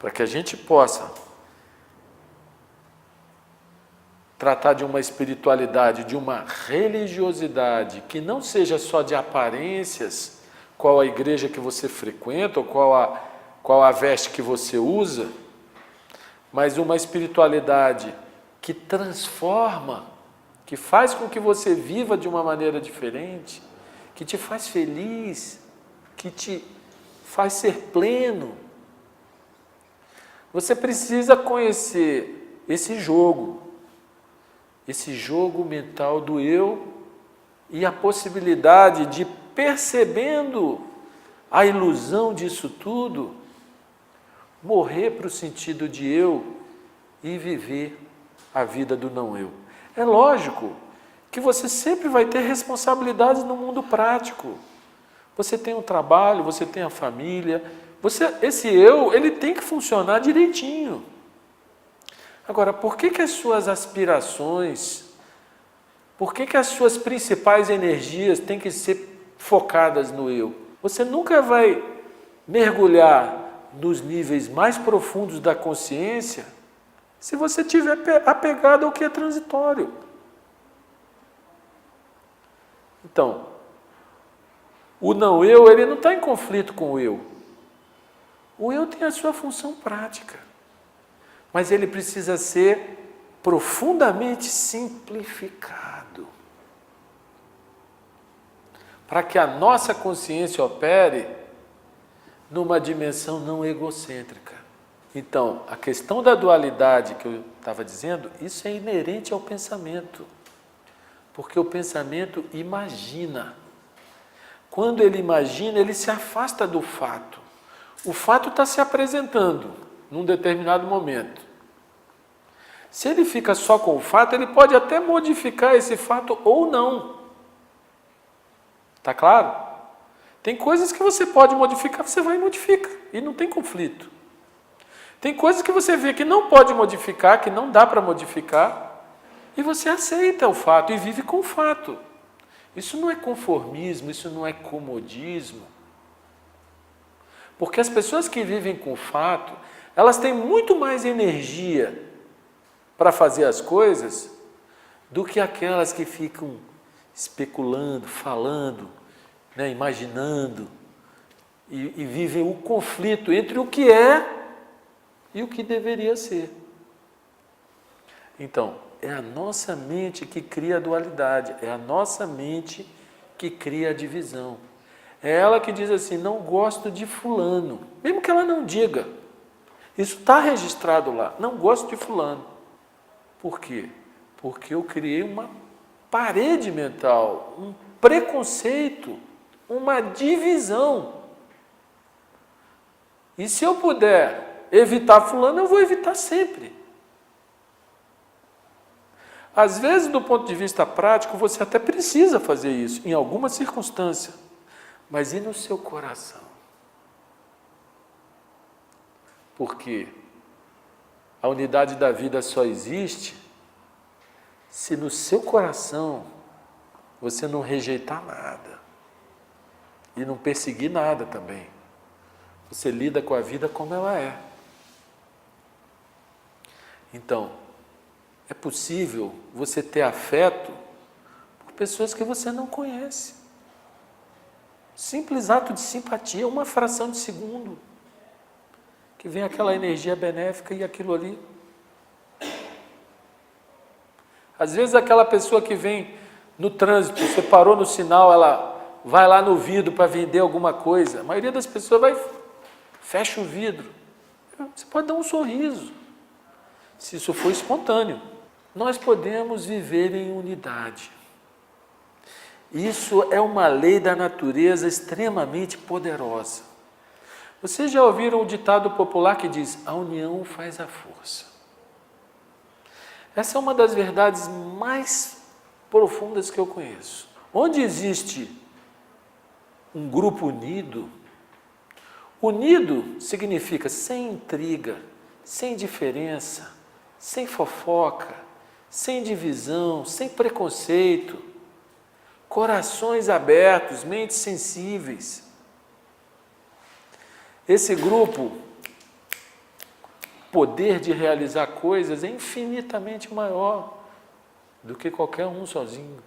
para que a gente possa tratar de uma espiritualidade, de uma religiosidade que não seja só de aparências, qual a igreja que você frequenta ou qual a veste que você usa, mas uma espiritualidade que transforma, que faz com que você viva de uma maneira diferente, que te faz feliz, que te faz ser pleno. Você precisa conhecer esse jogo mental do eu e a possibilidade de, percebendo a ilusão disso tudo, morrer para o sentido de eu e viver a vida do não eu. É lógico que você sempre vai ter responsabilidades no mundo prático. Você tem um trabalho, você tem a família, esse eu, ele tem que funcionar direitinho. Agora, por que as suas aspirações, por que as suas principais energias têm que ser focadas no eu? Você nunca vai mergulhar nos níveis mais profundos da consciência se você estiver apegado ao que é transitório. Então, o não eu, ele não está em conflito com o eu. O eu tem a sua função prática, mas ele precisa ser profundamente simplificado para que a nossa consciência opere numa dimensão não egocêntrica. Então, a questão da dualidade que eu estava dizendo, isso é inerente ao pensamento, porque o pensamento imagina. Quando ele imagina, ele se afasta do fato. O fato está se apresentando num determinado momento. Se ele fica só com o fato, ele pode até modificar esse fato ou não. Está claro? Tem coisas que você pode modificar, você vai e modifica, e não tem conflito. Tem coisas que você vê que não pode modificar, que não dá para modificar, e você aceita o fato e vive com o fato. Isso não é conformismo, isso não é comodismo. Porque as pessoas que vivem com o fato, elas têm muito mais energia para fazer as coisas do que aquelas que ficam especulando, falando, imaginando, e vivem o conflito entre o que é e o que deveria ser. Então, é a nossa mente que cria a dualidade, é a nossa mente que cria a divisão. É ela que diz assim, não gosto de fulano, mesmo que ela não diga. Isso está registrado lá, não gosto de fulano. Por quê? Porque eu criei uma parede mental, um preconceito, uma divisão. E se eu puder evitar fulano, eu vou evitar sempre. Às vezes, do ponto de vista prático, você até precisa fazer isso, em alguma circunstância. Mas e no seu coração? Porque a unidade da vida só existe se no seu coração você não rejeitar nada e não perseguir nada também. Você lida com a vida como ela é. Então, é possível você ter afeto por pessoas que você não conhece. Simples ato de simpatia, uma fração de segundo, que vem aquela energia benéfica e aquilo ali. Às vezes aquela pessoa que vem no trânsito, você parou no sinal, ela vai lá no vidro para vender alguma coisa. A maioria das pessoas fecha o vidro. Você pode dar um sorriso, se isso for espontâneo. Nós podemos viver em unidade. Isso é uma lei da natureza extremamente poderosa. Vocês já ouviram o ditado popular que diz, a união faz a força. Essa é uma das verdades mais profundas que eu conheço. Onde existe um grupo unido, unido significa sem intriga, sem diferença, sem fofoca, sem divisão, sem preconceito, corações abertos, mentes sensíveis. Esse grupo poder de realizar coisas é infinitamente maior do que qualquer um sozinho.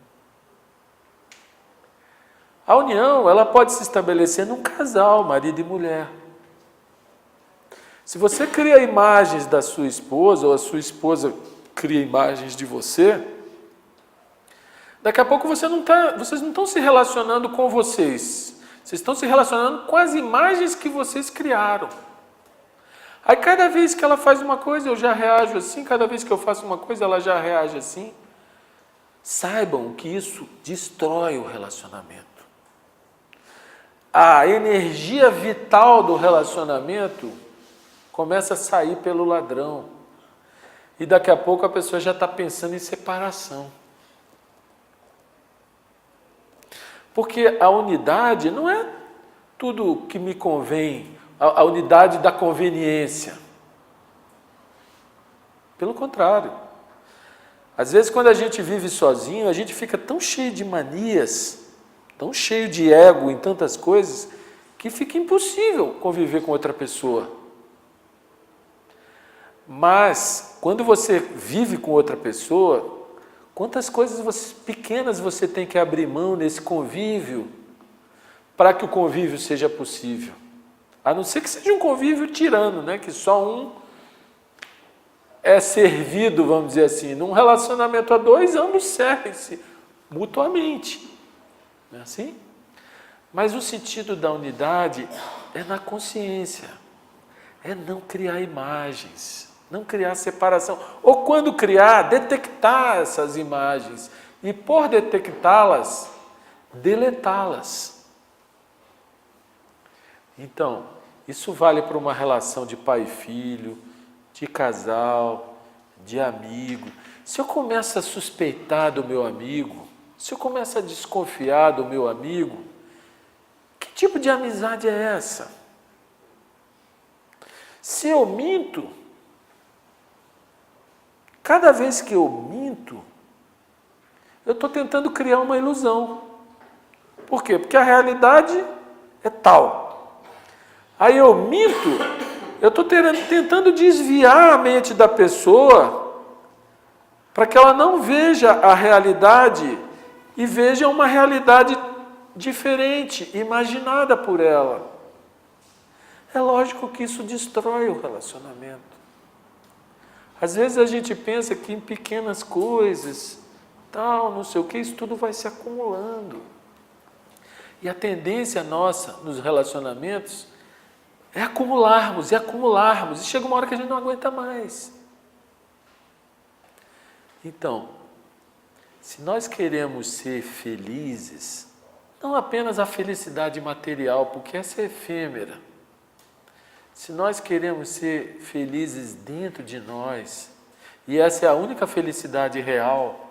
A união, ela pode se estabelecer num casal, marido e mulher. Se você cria imagens da sua esposa, ou a sua esposa cria imagens de você, daqui a pouco vocês não estão se relacionando com vocês estão se relacionando com as imagens que vocês criaram. Aí cada vez que ela faz uma coisa, eu já reajo assim, cada vez que eu faço uma coisa, ela já reage assim. Saibam que isso destrói o relacionamento. A energia vital do relacionamento começa a sair pelo ladrão. E daqui a pouco a pessoa já está pensando em separação. Porque a unidade não é tudo que me convém, a unidade da conveniência. Pelo contrário. Às vezes, quando a gente vive sozinho, a gente fica tão cheio de manias, tão cheio de ego em tantas coisas, que fica impossível conviver com outra pessoa. Mas, quando você vive com outra pessoa, quantas coisas pequenas você tem que abrir mão nesse convívio para que o convívio seja possível. A não ser que seja um convívio tirano, né? Que só um é servido, vamos dizer assim. Num relacionamento a dois, ambos servem-se mutuamente. Não é assim? Mas o sentido da unidade é na consciência, é não criar imagens, não criar separação. Ou quando criar, detectar essas imagens e, por detectá-las, deletá-las. Então, isso vale para uma relação de pai e filho, de casal, de amigo. Se eu começo a suspeitar do meu amigo, se eu começo a desconfiar do meu amigo, que tipo de amizade é essa? Se eu minto, cada vez que eu minto, eu estou tentando criar uma ilusão. Por quê? Porque a realidade é tal. Aí eu minto, eu estou tentando desviar a mente da pessoa para que ela não veja a realidade e veja uma realidade diferente, imaginada por ela. É lógico que isso destrói o relacionamento. Às vezes a gente pensa que em pequenas coisas, tal, não sei o que, isso tudo vai se acumulando. E a tendência nossa nos relacionamentos é acumularmos, e chega uma hora que a gente não aguenta mais. Então, se nós queremos ser felizes, não apenas a felicidade material, porque essa é efêmera. Se nós queremos ser felizes dentro de nós, e essa é a única felicidade real,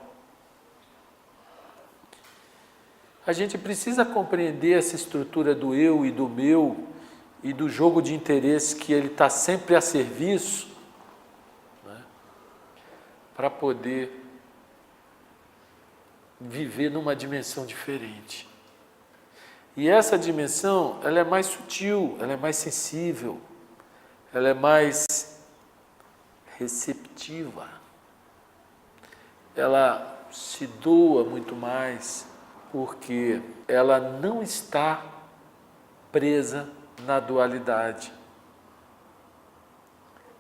a gente precisa compreender essa estrutura do eu e do meu, e do jogo de interesses que ele está sempre a serviço, né, para poder viver numa dimensão diferente. E essa dimensão, ela é mais sutil, ela é mais sensível, ela é mais receptiva, ela se doa muito mais, porque ela não está presa na dualidade.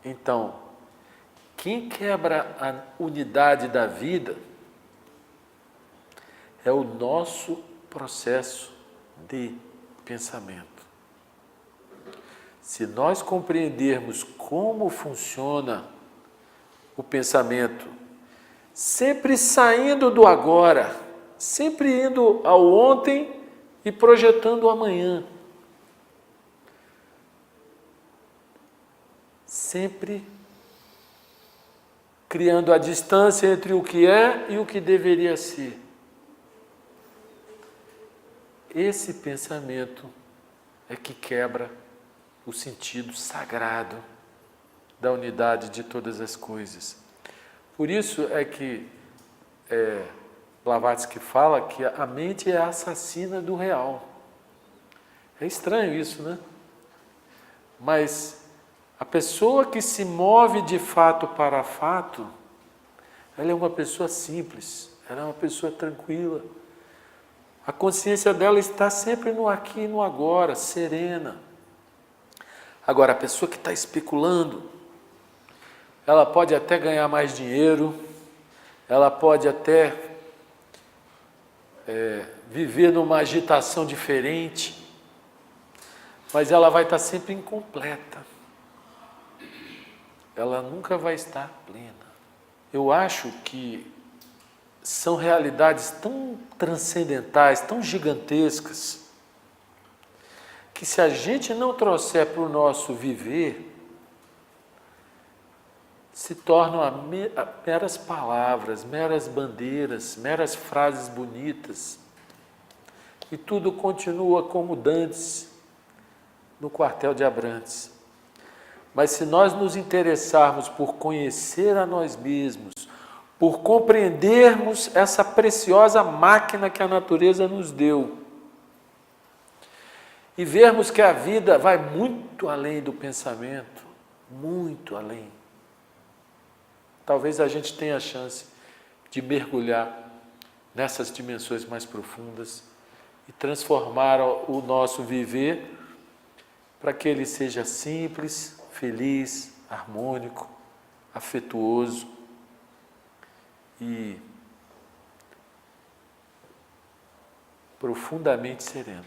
Então, quem quebra a unidade da vida é o nosso processo de pensamento. Se nós compreendermos como funciona o pensamento, sempre saindo do agora, sempre indo ao ontem e projetando o amanhã, sempre criando a distância entre o que é e o que deveria ser. Esse pensamento é que quebra o sentido sagrado da unidade de todas as coisas. Por isso é que Blavatsky fala que a mente é a assassina do real. É estranho isso, né? Mas A pessoa que se move de fato para fato, ela é uma pessoa simples, ela é uma pessoa tranquila. A consciência dela está sempre no aqui e no agora, serena. Agora, a pessoa que está especulando, ela pode até ganhar mais dinheiro, ela pode até viver numa agitação diferente, mas ela vai estar sempre incompleta. Ela nunca vai estar plena. Eu acho que são realidades tão transcendentais, tão gigantescas, que se a gente não trouxer para o nosso viver, se tornam meras palavras, meras bandeiras, meras frases bonitas, e tudo continua como dantes no quartel de Abrantes. Mas se nós nos interessarmos por conhecer a nós mesmos, por compreendermos essa preciosa máquina que a natureza nos deu, e vermos que a vida vai muito além do pensamento, muito além, talvez a gente tenha a chance de mergulhar nessas dimensões mais profundas e transformar o nosso viver para que ele seja simples, feliz, harmônico, afetuoso e profundamente sereno.